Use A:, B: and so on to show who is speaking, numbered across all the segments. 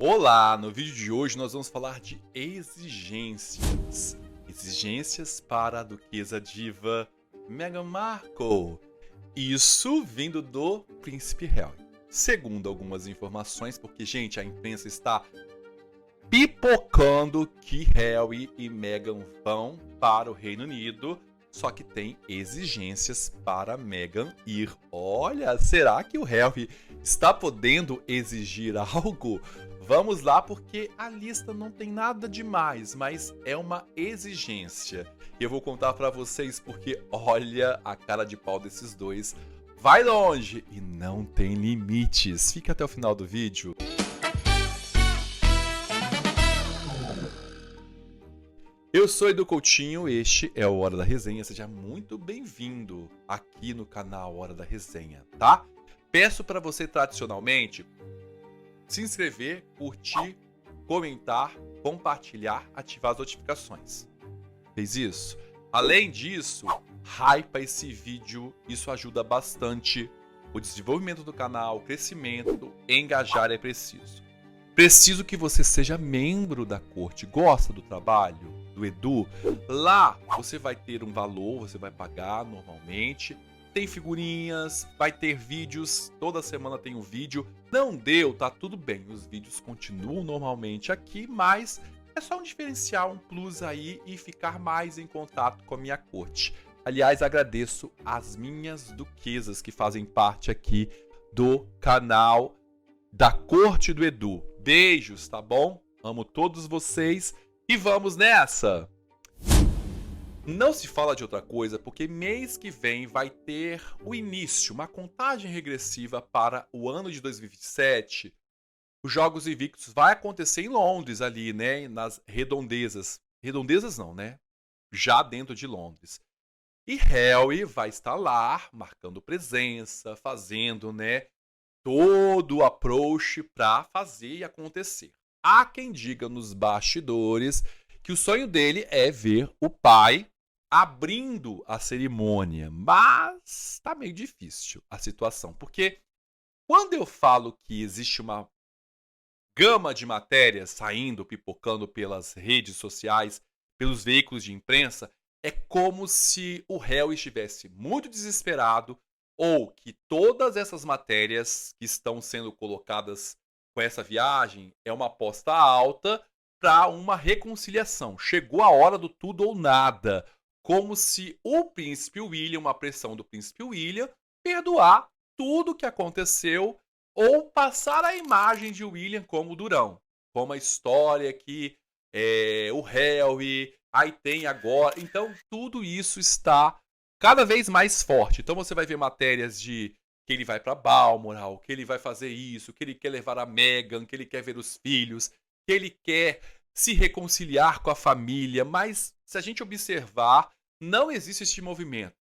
A: Olá, no vídeo de hoje nós vamos falar de exigências. Exigências para a duquesa diva Meghan Markle. Isso vindo do príncipe Harry. Segundo algumas informações, porque, gente, a imprensa está pipocando que Harry e Meghan vão para o Reino Unido, só que tem exigências para Meghan ir. Olha, será que o Harry está podendo exigir algo? Vamos lá, porque a lista não tem nada demais, mas é uma exigência. E eu vou contar para vocês porque olha a cara de pau desses dois. Vai longe e não tem limites. Fica até o final do vídeo. Eu sou Edu Coutinho, este é o Hora da Resenha. Seja muito bem-vindo aqui no canal Hora da Resenha, tá? Peço para você tradicionalmente se inscrever, curtir, comentar, compartilhar, ativar as notificações. Fez isso? Além disso, hypa esse vídeo, isso ajuda bastante o desenvolvimento do canal, o crescimento, engajar é preciso. Preciso que você seja membro da corte. Gosta do trabalho do Edu? Lá você vai ter um valor, você vai pagar normalmente. Tem figurinhas, vai ter vídeos, toda semana tem um vídeo. Não deu, tá tudo bem, os vídeos continuam normalmente aqui, mas é só um diferencial, um plus aí e ficar mais em contato com a minha corte. Aliás, agradeço as minhas duquesas que fazem parte aqui do canal da corte do Edu. Beijos, tá bom? Amo todos vocês e vamos nessa! Não se fala de outra coisa porque mês que vem vai ter o início, uma contagem regressiva para o ano de 2027. Os Jogos Invictus vai acontecer em Londres ali, né, nas redondezas. Redondezas não, né? Já dentro de Londres. E Harry vai estar lá, marcando presença, fazendo, né, todo o approach para fazer e acontecer. Há quem diga nos bastidores que o sonho dele é ver o pai abrindo a cerimônia, mas tá meio difícil a situação, porque quando eu falo que existe uma gama de matérias saindo, pipocando pelas redes sociais, pelos veículos de imprensa, é como se o réu estivesse muito desesperado ou que todas essas matérias que estão sendo colocadas com essa viagem é uma aposta alta para uma reconciliação. Chegou a hora do tudo ou nada. Como se o príncipe William, uma pressão do príncipe William, perdoar tudo o que aconteceu ou passar a imagem de William como durão. Como a história que o Harry, aí tem agora. Então, tudo isso está cada vez mais forte. Então, você vai ver matérias de que ele vai para Balmoral, que ele vai fazer isso, que ele quer levar a Meghan, que ele quer ver os filhos, que ele quer se reconciliar com a família. Mas, se a gente observar, não existe este movimento.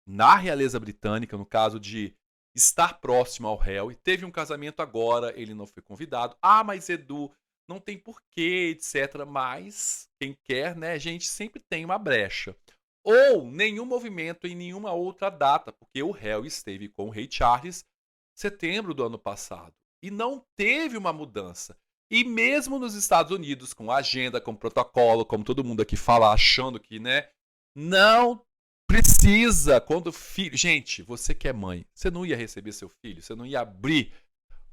A: Na realeza britânica, no caso de estar próximo ao réu, e teve um casamento agora, ele não foi convidado. Ah, mas Edu, não tem porquê, etc. Mas quem quer, né, gente, sempre tem uma brecha. Ou nenhum movimento em nenhuma outra data, porque o réu esteve com o rei Charles em setembro do ano passado. E não teve uma mudança. E mesmo nos Estados Unidos, com agenda, com protocolo, como todo mundo aqui fala, achando que, né, não precisa. Quando o filho... Gente, você que é mãe, você não ia receber seu filho? Você não ia abrir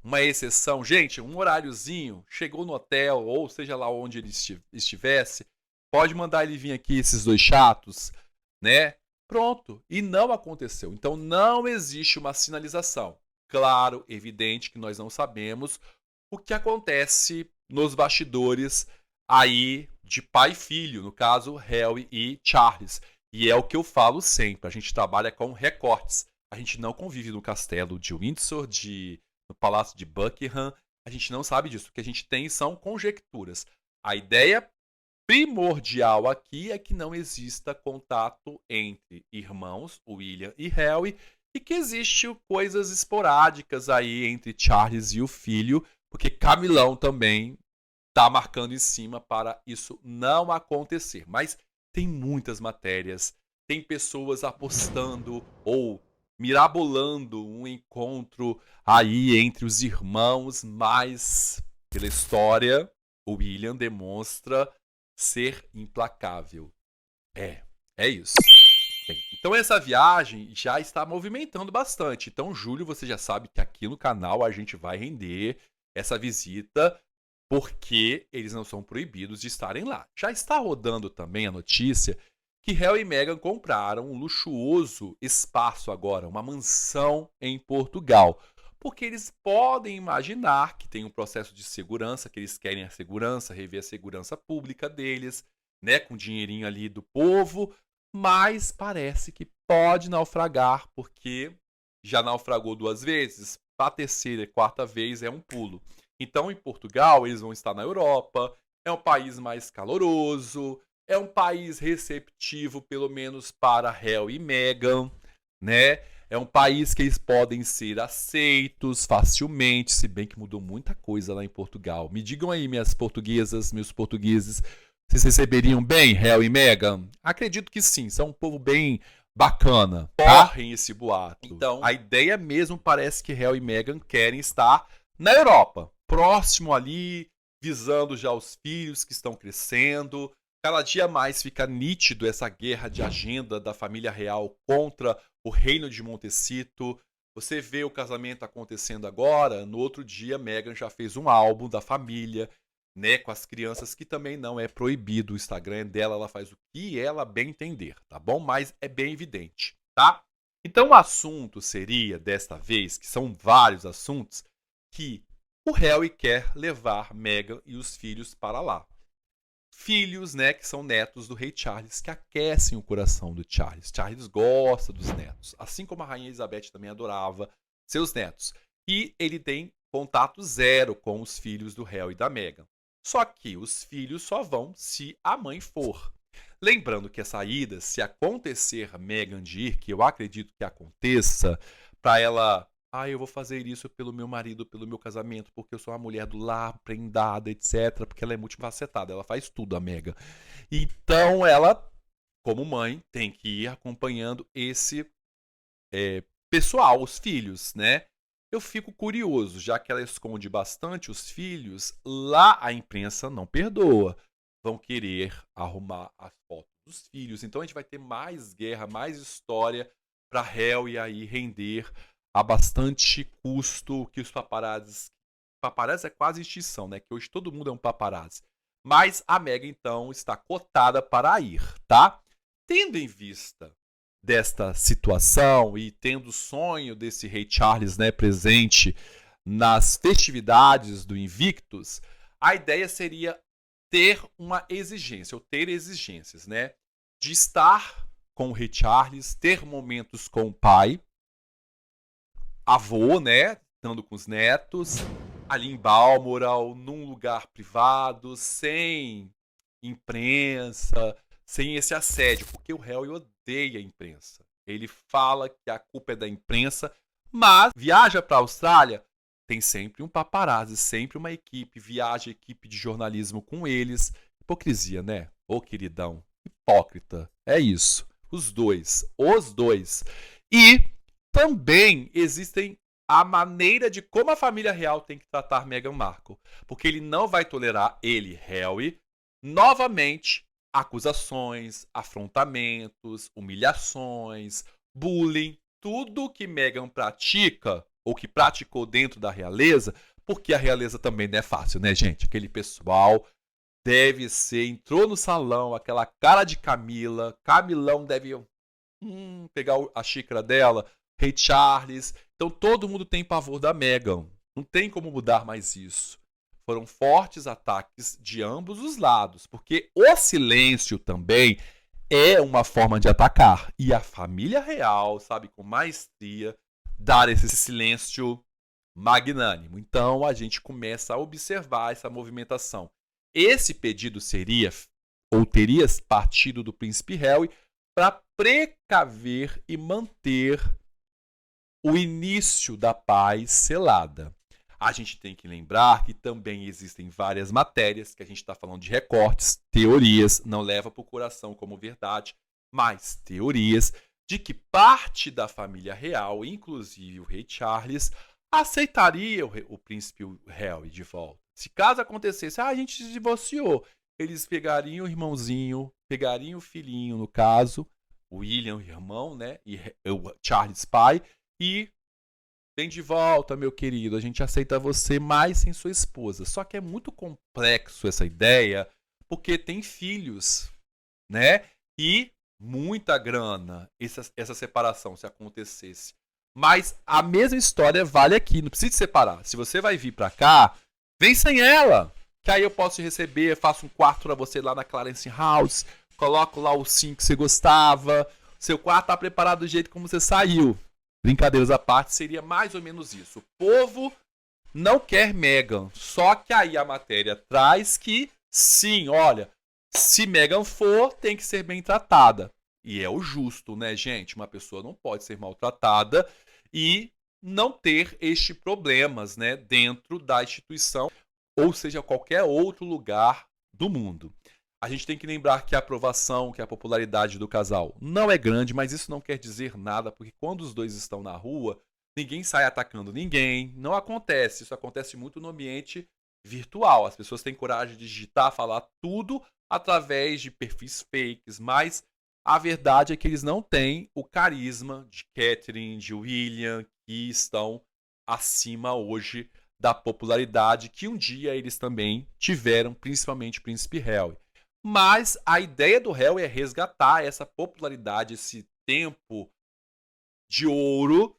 A: uma exceção? Gente, um horáriozinho, chegou no hotel, ou seja lá onde ele estivesse, pode mandar ele vir aqui, esses dois chatos, né? Pronto. E não aconteceu. Então não existe uma sinalização. Claro, evidente que nós não sabemos o que acontece nos bastidores aí de pai e filho, no caso, Harry e Charles. E é o que eu falo sempre, a gente trabalha com recortes. A gente não convive no castelo de Windsor, no palácio de Buckingham, a gente não sabe disso. O que a gente tem são conjecturas. A ideia primordial aqui é que não exista contato entre irmãos, William e Harry, e que existe coisas esporádicas aí entre Charles e o filho, porque Camilão também está marcando em cima para isso não acontecer. Mas tem muitas matérias, tem pessoas apostando ou mirabolando um encontro aí entre os irmãos, mas Pela história, o William demonstra ser implacável. É isso. Bem, então essa viagem já está movimentando bastante. Então, Júlio, você já sabe que aqui no canal a gente vai render essa visita, porque eles não são proibidos de estarem lá. Já está rodando também a notícia que Harry e Meghan compraram um luxuoso espaço agora, uma mansão em Portugal. Porque eles podem imaginar que tem um processo de segurança, que eles querem a segurança, rever a segurança pública deles, né, com dinheirinho ali do povo, mas parece que pode naufragar, porque já naufragou 2 vezes, a terceira e quarta vez é um pulo. Então, em Portugal, eles vão estar na Europa, é um país mais caloroso, é um país receptivo, pelo menos para Harry e Meghan, né? É um país que eles podem ser aceitos facilmente, se bem que mudou muita coisa lá em Portugal. Me digam aí, minhas portuguesas, meus portugueses, vocês receberiam bem Harry e Meghan? Acredito que sim, são um povo bem bacana. Correm esse boato. Então, a ideia mesmo parece que Harry e Meghan querem estar na Europa, próximo ali, visando já os filhos que estão crescendo. Cada dia mais fica nítido essa guerra de agenda da família real contra o reino de Montecito. Você vê o casamento acontecendo agora, no outro dia Meghan já fez um álbum da família, né, com as crianças, que também não é proibido. O Instagram dela, ela faz o que ela bem entender, tá bom? Mas é bem evidente, tá? Então o assunto seria, desta vez, que são vários assuntos, que o Harry quer levar Meghan e os filhos para lá. Filhos, né, que são netos do rei Charles, que aquecem o coração do Charles. Charles gosta dos netos, assim como a rainha Elizabeth também adorava seus netos. E ele tem contato zero com os filhos do Harry e da Meghan. Só que os filhos só vão se a mãe for. Lembrando que essa ida, se acontecer Meghan de ir, que eu acredito que aconteça, para ela, eu vou fazer isso pelo meu marido, pelo meu casamento, porque eu sou uma mulher do lar, prendada, etc. Porque ela é multifacetada, ela faz tudo, a Meghan. Então ela, como mãe, tem que ir acompanhando esse pessoal, os filhos, né? Eu fico curioso, já que ela esconde bastante os filhos, lá a imprensa não perdoa. Vão querer arrumar as fotos dos filhos. Então a gente vai ter mais guerra, mais história para Harry aí render a bastante custo que os paparazzis... Paparazzi é quase extinção, né? Que hoje todo mundo é um paparazzi. Mas a Meghan, então, está cotada para ir, tá? Tendo em vista desta situação e tendo o sonho desse rei Charles, né, presente nas festividades do Invictus, a ideia seria ter uma exigência, ou ter exigências, né, de estar com o rei Charles, ter momentos com o pai, avô, né, estando com os netos, ali em Balmoral, num lugar privado, sem imprensa, sem esse assédio, porque o Harry odeia a imprensa. Ele fala que a culpa é da imprensa, mas viaja para a Austrália, tem sempre um paparazzi, sempre uma equipe, viaja a equipe de jornalismo com eles. Hipocrisia, né? Ô queridão, hipócrita. É isso. Os dois. E também existem a maneira de como a família real tem que tratar Meghan Markle, porque ele não vai tolerar, ele, Harry, novamente, acusações, afrontamentos, humilhações, bullying, tudo que Meghan pratica ou que praticou dentro da realeza, porque a realeza também não é fácil, né, gente? Aquele pessoal deve ser, entrou no salão, aquela cara de Camila, Camilão deve pegar a xícara dela, rei Charles. Então todo mundo tem pavor da Meghan. Não tem como mudar mais isso. Foram fortes ataques de ambos os lados, porque o silêncio também é uma forma de atacar. E a família real sabe com maestria dar esse silêncio magnânimo. Então a gente começa a observar essa movimentação. Esse pedido seria, ou teria partido do príncipe Harry, para precaver e manter o início da paz selada. A gente tem que lembrar que também existem várias matérias, que a gente está falando de recortes, teorias, não leva para o coração como verdade, mas teorias de que parte da família real, inclusive o rei Charles, aceitaria o príncipe Harry de volta. Se caso acontecesse, a gente se divorciou, eles pegariam o irmãozinho, pegariam o filhinho, no caso, o William, o irmão, né? E o Charles, pai, e vem de volta, meu querido, a gente aceita você, mas sem sua esposa. Só que é muito complexo essa ideia, porque tem filhos, né? E muita grana essa separação, se acontecesse. Mas a mesma história vale aqui, não precisa separar. Se você vai vir pra cá, vem sem ela, que aí eu posso te receber, faço um quarto pra você lá na Clarence House, coloco lá o sim que você gostava, seu quarto tá preparado do jeito como você saiu. Brincadeiras à parte, seria mais ou menos isso. O povo não quer Meghan, só que aí a matéria traz que, sim, olha, se Meghan for, tem que ser bem tratada. E é o justo, né, gente? Uma pessoa não pode ser maltratada e não ter estes problemas, né, dentro da instituição, ou seja, qualquer outro lugar do mundo. A gente tem que lembrar que a aprovação, que a popularidade do casal não é grande, mas isso não quer dizer nada, porque quando os dois estão na rua, ninguém sai atacando ninguém, não acontece. Isso acontece muito no ambiente virtual. As pessoas têm coragem de digitar, falar tudo através de perfis fakes, mas a verdade é que eles não têm o carisma de Catherine, de William, que estão acima hoje da popularidade que um dia eles também tiveram, principalmente o Príncipe Harry. Mas a ideia do Harry é resgatar essa popularidade, esse tempo de ouro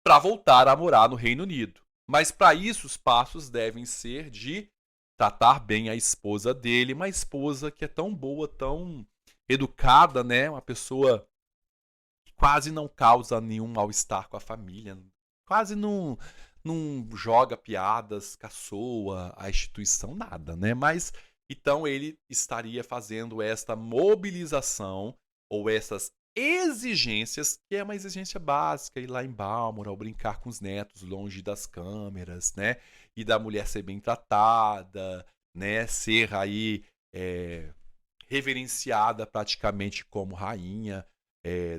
A: para voltar a morar no Reino Unido. Mas para isso os passos devem ser de tratar bem a esposa dele, uma esposa que é tão boa, tão educada, né? Uma pessoa que quase não causa nenhum mal-estar com a família, quase não joga piadas, caçoa a instituição, nada, né? Mas então ele estaria fazendo esta mobilização ou essas exigências, que é uma exigência básica, ir lá em Balmoral, brincar com os netos longe das câmeras, né? E da mulher ser bem tratada, né? Ser aí reverenciada praticamente como rainha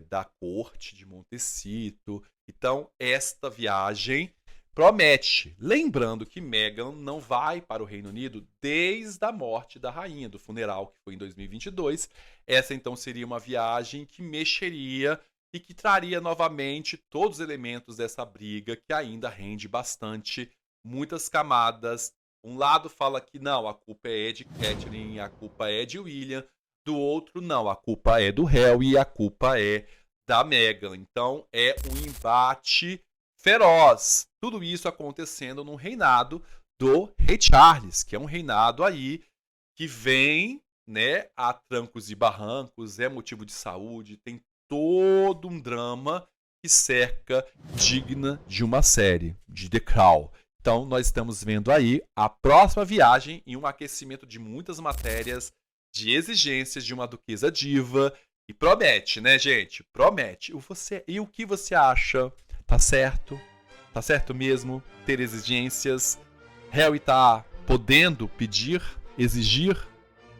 A: da corte de Montecito. Então, esta viagem promete. Lembrando que Meghan não vai para o Reino Unido desde a morte da rainha, do funeral que foi em 2022. Essa então seria uma viagem que mexeria e que traria novamente todos os elementos dessa briga que ainda rende bastante, muitas camadas. Um lado fala que não, a culpa é de Catherine, a culpa é de William. Do outro, não, a culpa é do Harry e a culpa é da Meghan. Então é um embate feroz. Tudo isso acontecendo no reinado do Rei Charles, que é um reinado aí que vem, né, a trancos e barrancos, é motivo de saúde, tem todo um drama que cerca, digna de uma série, de The Crown. Então nós estamos vendo aí a próxima viagem e um aquecimento de muitas matérias, de exigências de uma duquesa diva, e promete, né, gente? Promete. E o que você acha? Tá certo? Tá certo mesmo ter exigências? Harry tá podendo pedir, exigir?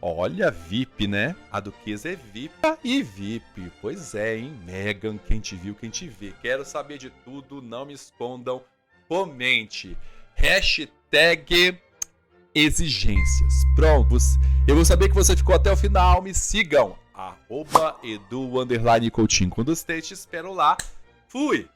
A: Olha, VIP, né? A duquesa é VIP e VIP. Pois é, hein? Meghan, quem te viu, quem te vê. Quero saber de tudo, não me escondam. Comente. Hashtag exigências. Prontos. Eu vou saber que você ficou até o final. Me sigam. @edu_coutinho. Quando esteja, te espero lá. Fui!